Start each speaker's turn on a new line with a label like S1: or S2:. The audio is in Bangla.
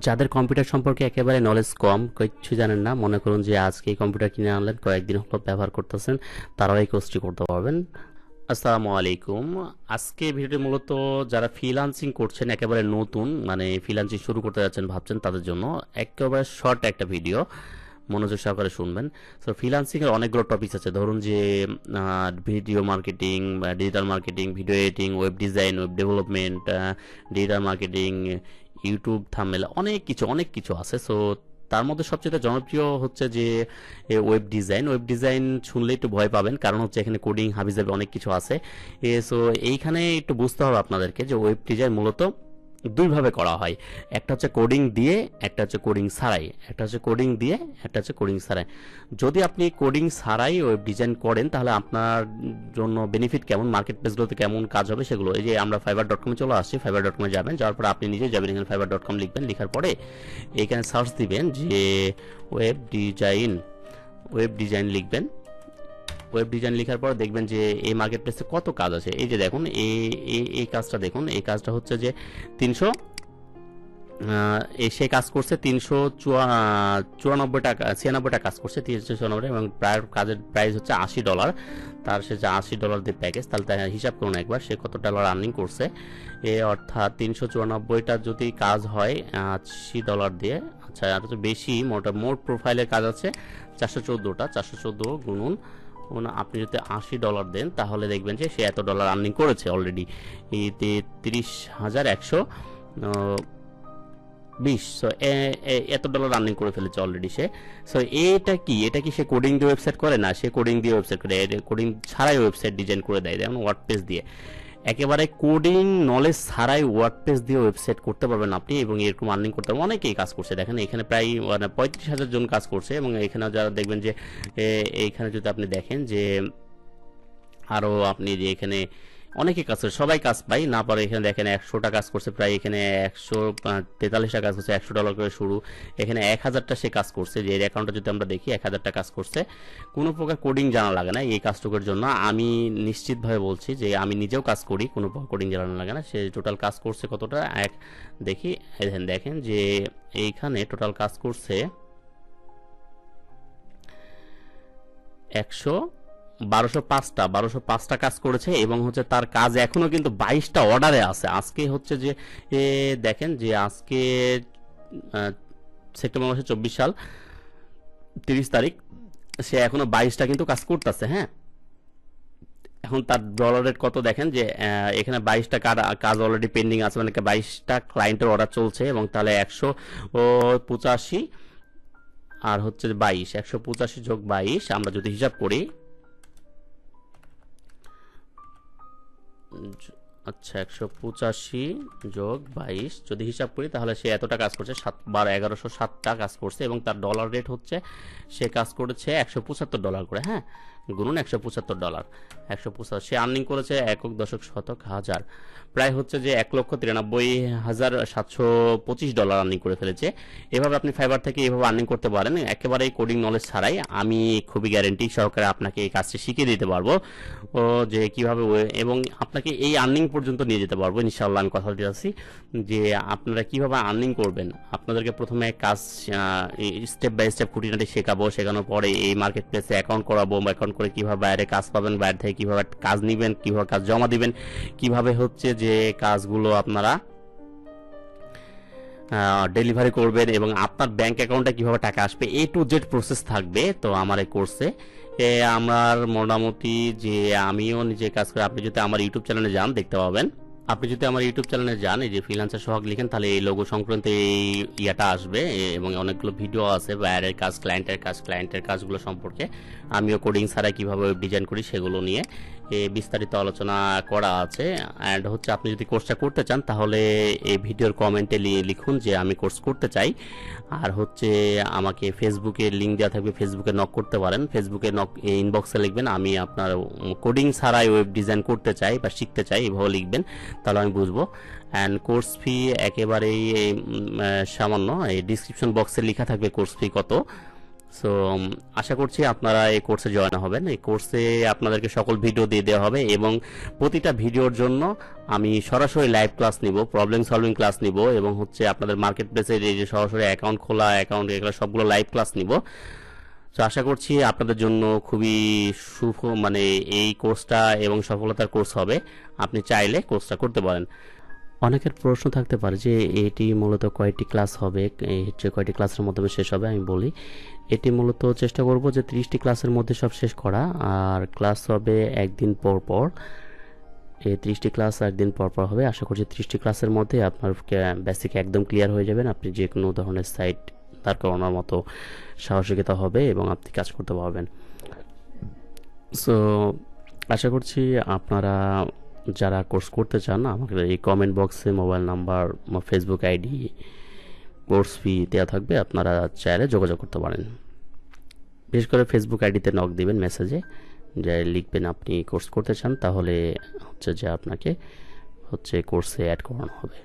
S1: যাদের কম্পিউটার সম্পর্কে একেবারে নলেজ কম, কিছু জানেন না, মনে করুন যে আজকে এই কম্পিউটার কিনে আনলেন, কয়েকদিন হলো ব্যবহার করতেছেন, তারাও এই কোর্সটি করতে পারবেন। আসসালামু আলাইকুম। আজকে ভিডিওটি মূলত যারা ফ্রিল্যান্সিং করছেন, একেবারে নতুন, মানে ফ্রিল্যান্সিং শুরু করতে যাচ্ছেন ভাবছেন, তাদের জন্য একেবারে শর্ট একটা ভিডিও, মনোযোগ সহকারে শুনবেন। তো ফ্রিল্যান্সিং এর অনেকগুলো টপিক আছে, ধরুন যে video marketing, digital marketing, video editing, web design, web development, digital marketing, YouTube thumbnail, অনেক কিছু আছে। সো তার মধ্যে সবচেয়ে জনপ্রিয় হচ্ছে যে ওয়েব ডিজাইন। ওয়েব ডিজাইন শুনলে একটু ভয় পাবেন, কারণ হচ্ছে এখানে কোডিং হাবিজাবি অনেক কিছু আছে। সো এইখানে একটু বুঝতে হবে আপনাদেরকে যে ওয়েব ডিজাইন মূলত দুইভাবে করা হয়। একটা হচ্ছে কোডিং দিয়ে, একটা হচ্ছে কোডিং ছাড়াই। একটা হচ্ছে কোডিং দিয়ে, একটা হচ্ছে কোডিং ছাড়াই। যদি আপনি কোডিং ছাড়াই ওয়েব ডিজাইন করেন, তাহলে আপনার জন্য বেনিফিট কেমন, মার্কেট প্লেসগুলোতে কেমন কাজ হবে সেগুলো, এই যে আমরা fiverr.com চলে আসছি, fiverr.com যাবেন, যাওয়ার পরে আপনি নিজে যাবেন, এখানে fiverr.com লিখবেন, লিখার পরে এখানে সার্চ দিবেন যে ওয়েব ডিজাইন। ওয়েব ডিজাইন লিখবেন। ওয়েব ডিজাইন লেখার পর দেখবেন যে এই মার্কেট প্লেসে কত কাজ আছে। এই যে দেখুন, এই কাজটা দেখুন, এই কাজটা হচ্ছে যে 300, সে কাজ করছে 394 টাকা, 96টা কাজ করছে 394, এবং প্রায় কাজের প্রাইস হচ্ছে $80। তার সে যে $80 দিয়ে প্যাকেজ, তাহলে তাই হিসাব করুন একবার সে কত ডলার আর্নিং করছে। অর্থাৎ 394টা যদি কাজ হয় $80 দিয়ে, আচ্ছা আর তো বেশি, মোট প্রোফাইলের কাজ আছে 414টা, 414 গুণুন আপনি যদি $80 দেন, তাহলে দেখবেন যে সে এত ডলার আর্নিং করেছে অলরেডি, 30,120। সো এত ডলার আর্নিং করে ফেলেছে অলরেডি সে। সো এটা কি সে কোডিং দিয়ে ওয়েবসাইট করে না, সে কোডিং দিয়ে ওয়েবসাইট করে, কোডিং ছাড়াই ওয়েবসাইট ডিজাইন করে দেয়, যেমন ওয়ার্ডপ্রেস দিয়ে। একেবারে কোডিং নলেজ ছাড়াই ওয়ার্ডপ্রেস দিয়ে ওয়েবসাইট করতে পারবেন আপনি, এবং এরকম আর্নিং করতে পারবেন। অনেকেই কাজ করছে, দেখেন এখানে প্রায় 35,000 জন কাজ করছে, এবং এখানে যারা দেখবেন যে এইখানে যদি আপনি দেখেন যে আরও আপনি যে এখানে অনেকে কাজ করে, সবাই কাজ পাই না পারে। এখানে দেখেন 100টা কাজ করছে, প্রায় এখানে 143টা কাজ করছে, $100 করে শুরু। এখানে 1000টা সে কাজ করছে, যে এর অ্যাকাউন্টটা যদি আমরা দেখি 1000টা কাজ করছে, কোনো প্রকার কোডিং জানা লাগে না এই কাজটুকুর জন্য। আমি নিশ্চিতভাবে বলছি যে আমি নিজেও কাজ করি, কোনো প্রকার কোডিং জানা লাগে না। সে টোটাল কাজ করছে কতটা দেখি, দেখেন যে এইখানে টোটাল কাজ করছে 1205টা কাজ করেছে, এবং হচ্ছে তার কাজ এখনো কিন্তু 22টা অর্ডারে আছে। আজকে হচ্ছে যে দেখেন যে আজকে সেপ্টেম্বর মাসে 24 সাল 30 তারিখ, সে এখনো 22টা কিন্তু কাজ করতেছে। হ্যাঁ, এখন তার ডলার রেট কত দেখেন যে এখানে 22টা কাজ অলরেডি পেন্ডিং আছে, মানে 22টা ক্লায়েন্টের অর্ডার চলছে, এবং তাহলে 185 আর হচ্ছে 22, 185 যোগ 22 আমরা যদি হিসাব করি, আচ্ছা 185 যোগ 22 যদি হিসাব করি, তাহলে সে এতটা কাজ করছে, 1107টা কাজ করছে, এবং তার ডলার রেট হচ্ছে সে কাজ করেছে $175 করে। হ্যাঁ, গুণুন $175, 175 সে আর্নিং করেছে একক দশক শতক হাজার, প্রায় হচ্ছে যে $1,93,725 আর্নিং করে ফেলেছে। এভাবে আপনি ফাইবার থেকে এভাবে আর্নিং করতে পারেন, একেবারে কোডিং নলেজ ছাড়াই। আমি খুবই গ্যারেন্টি সহকারে আপনাকে এই কাজটি শিখিয়ে দিতে পারবো, ও যে কিভাবে, এবং আপনাকে এই আর্নিং পর্যন্ত নিয়ে যেতে পারবো ইনশাআল্লাহ। আমি কথা দিচ্ছি যে আপনারা কিভাবে আর্নিং করবেন। আপনাদেরকে প্রথমে কাজ স্টেপ বাই স্টেপ খুঁটিনাটি শেখাবো, শেখানোর পরে এই মার্কেট প্লেসে অ্যাকাউন্ট করাবো, অ্যাকাউন্ট করে কিভাবে বাইরে কাজ পাবেন, বাইরে থেকে কিভাবে কাজ নেবেন, কিভাবে কাজ জমা দিবেন, কিভাবে হচ্ছে যে কাজগুলো আপনারা ডেলিভারি করবেন, এবং আপনার ব্যাংক অ্যাকাউন্টে কিভাবে টাকা আসবে, A to Z প্রসেস থাকবে। তো আমার এই কোর্সে আমার মোটামুটি যে আমিও নিজে কাজ করি। আপনি যদি আমার ইউটিউব চ্যানেলে যান দেখতে পাবেন, আপনি যদি আমার ইউটিউব চ্যানেলে যান, এই যে ফ্রিল্যান্সার সোহাগ লিখেন, তাহলে এই লোগো সংক্রান্ত এই ইয়াটা আসবে, এবং অনেকগুলো ভিডিও আছে বাইরের কাজ, ক্লায়েন্টের কাজগুলো সম্পর্কে। আমিও কোডিং ছাড়া কিভাবে ডিজাইন করি সেগুলো নিয়ে বিস্তারিত আলোচনা করা আছে। অ্যান্ড হচ্ছে আপনি যদি কোর্সটা করতে চান, তাহলে এই ভিডিওর কমেন্টে লিখুন যে আমি কোর্স করতে চাই। আর হচ্ছে আমাকে ফেসবুকে লিঙ্ক দেওয়া থাকবে, ফেসবুকে নক করতে পারেন, ফেসবুকে নক ইনবক্সে লিখবেন আমি আপনার কোডিং ছাড়াই ওয়েব ডিজাইন করতে চাই বা শিখতে চাই, এভাবে লিখবেন, তাহলে আমি বুঝবো। অ্যান্ড কোর্স ফি একেবারেই সামান্য, এই ডিসক্রিপশন বক্সে লেখা থাকবে কোর্স ফি কত। সো আশা করছি আপনারা এই কোর্সে জয়েন হবেন। এই কোর্সে আপনাদেরকে সকল ভিডিও দিয়ে দেওয়া হবে এবং প্রতিটা ভিডিওর জন্য আমি সরাসরি লাইভ ক্লাস নিব, প্রবলেম সলভিং ক্লাস নিব এবং হচ্ছে আপনাদের মার্কেট প্লেসের এই যে সরাসরি অ্যাকাউন্ট খোলা, অ্যাকাউন্ট এগুলো সবগুলো লাইভ ক্লাস নিব। তো আশা করছি আপনাদের জন্য খুবই শুভ মানে এই কোর্সটা এবং সফলতার কোর্স হবে। আপনি চাইলে কোর্সটা করতে পারেন। অনেকের প্রশ্ন থাকতে পারে যে এটি মূলত কয়টি ক্লাস হবে, এই হচ্ছে কয়টি ক্লাসের মাধ্যমে শেষ হবে। আমি বলি এটি মূলত চেষ্টা করব যে 30টি ক্লাসের মধ্যে সব শেষ করা, আর ক্লাস হবে একদিন পর পর। এই 30টি ক্লাস একদিন পর পর হবে। আশা করছি 30টি ক্লাসের মধ্যে আপনার বেসিক একদম ক্লিয়ার হয়ে যাবেন। আপনি যে কোনো ধরনের সাইট দাঁড় করানোর মতো সাহসিকতা হবে এবং আপনি কাজ করতে পারবেন। সো আশা করছি আপনারা যারা কোর্স করতে চান আমাকে এই কমেন্ট বক্সে mobile number, Facebook ID, course fee দেওয়া থাকবে, আপনারা চাইলে যোগাযোগ করতে পারেন। বিশেষ করে ফেসবুক আইডিতে নক দিবেন মেসেজে, যে লিখবেন আপনি কোর্স করতে চান, তাহলে হচ্ছে যে আপনাকে হচ্ছে কোর্সে অ্যাড করানো হবে।